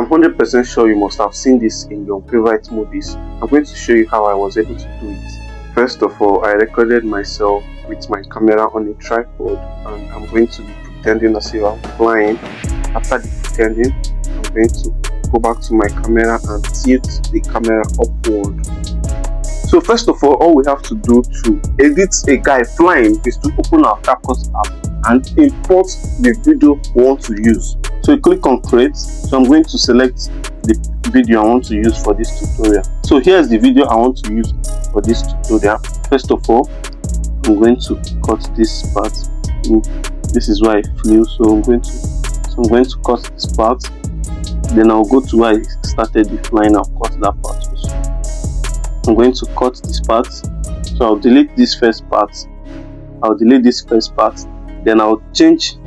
I'm 100% sure you must have seen this in your favorite movies. I'm going to show you how I was able to do it. First of all, I recorded myself with my camera on a tripod, and I'm going to be pretending as if I'm flying. After the pretending, I'm going to go back to my camera and tilt the camera upward. So first of all we have to do to edit a guy flying is to open our CapCut app and import the video we want to use. So you click on create. So I'm going to select the video I want to use for this tutorial. So here's the video I want to use for this tutorial. First of all, I'm going to cut this part. This is where I flew, so I'm going to cut this part. Then I'll go to where I started the flying. I'll cut that part also. I'm going to cut this part, so I'll delete this first part. Then I'll change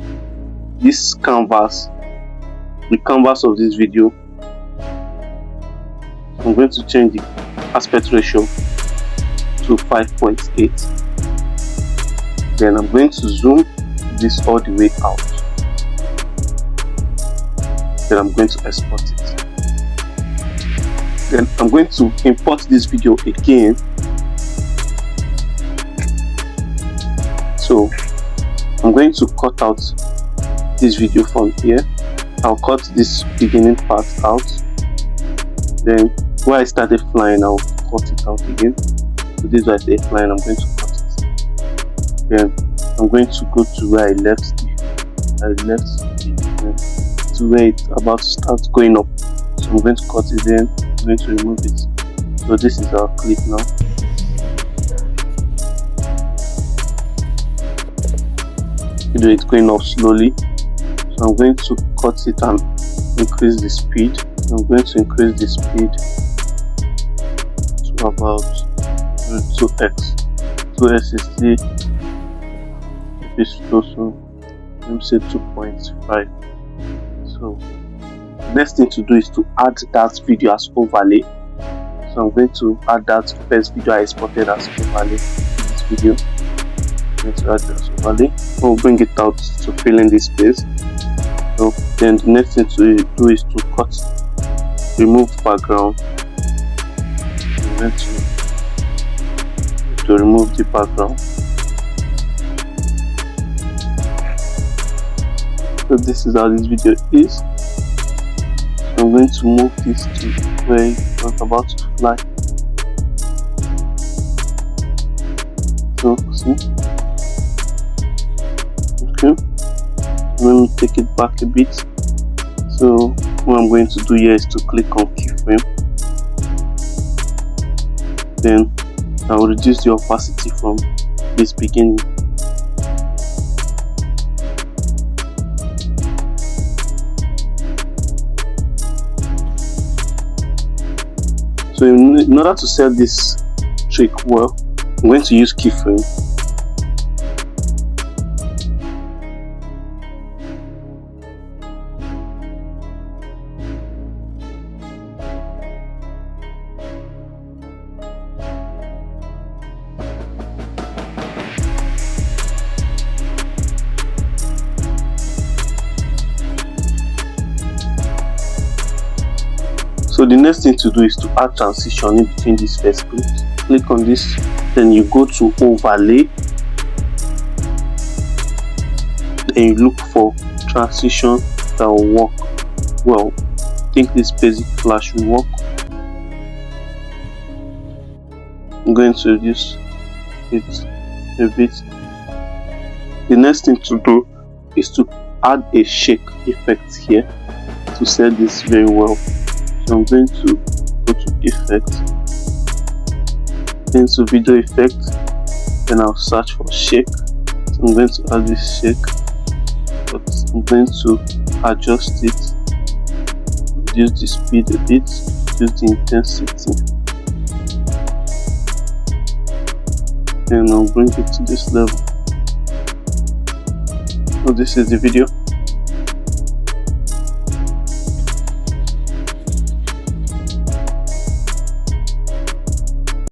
this canvas, the canvas of this video. I'm going to change the aspect ratio to 5.8. Then I'm going to zoom this all the way out. Then I'm going to export it. Then I'm going to import this video again. So I'm going to cut out this video from here. I'll cut this beginning part out. Then where I started flying, I'll cut it out again. So this is where I started flying, I'm going to cut it. Then I'm going to go to where I left to where it's about to start going up. So I'm going to cut it, then I'm going to remove it. So this is our clip now. It's going up slowly. So I'm going to cut it and increase the speed. I'm going to increase the speed to about 2x. 2x is still a bit slow, so let me say 2.5. So next thing to do is to add that video as overlay. So I'm going to add that first video I exported as overlay to this video. I'm going to add it as overlay. We'll bring it out to fill in this space. So then the next thing to do is to remove background. I'm going to remove the background. So this is how this video is. I'm going to move this to where it's about to fly. So see, okay. Let me take it back a bit. So what I'm going to do here is to click on keyframe. Then I will reduce the opacity from this beginning. So in order to set this trick well, I'm going to use keyframe. So the next thing to do is to add transition in between these first clips. Click on this, then you go to overlay, then you look for transition that will work well. I think this basic flash will work. I'm going to reduce it a bit. The next thing to do is to add a shake effect here to set this very well. So I'm going to go to effect, then to video effect, then I'll search for shake. So I'm going to add this shake, but I'm going to adjust it, reduce the speed a bit, reduce the intensity, then I'll bring it to this level. So this is the video.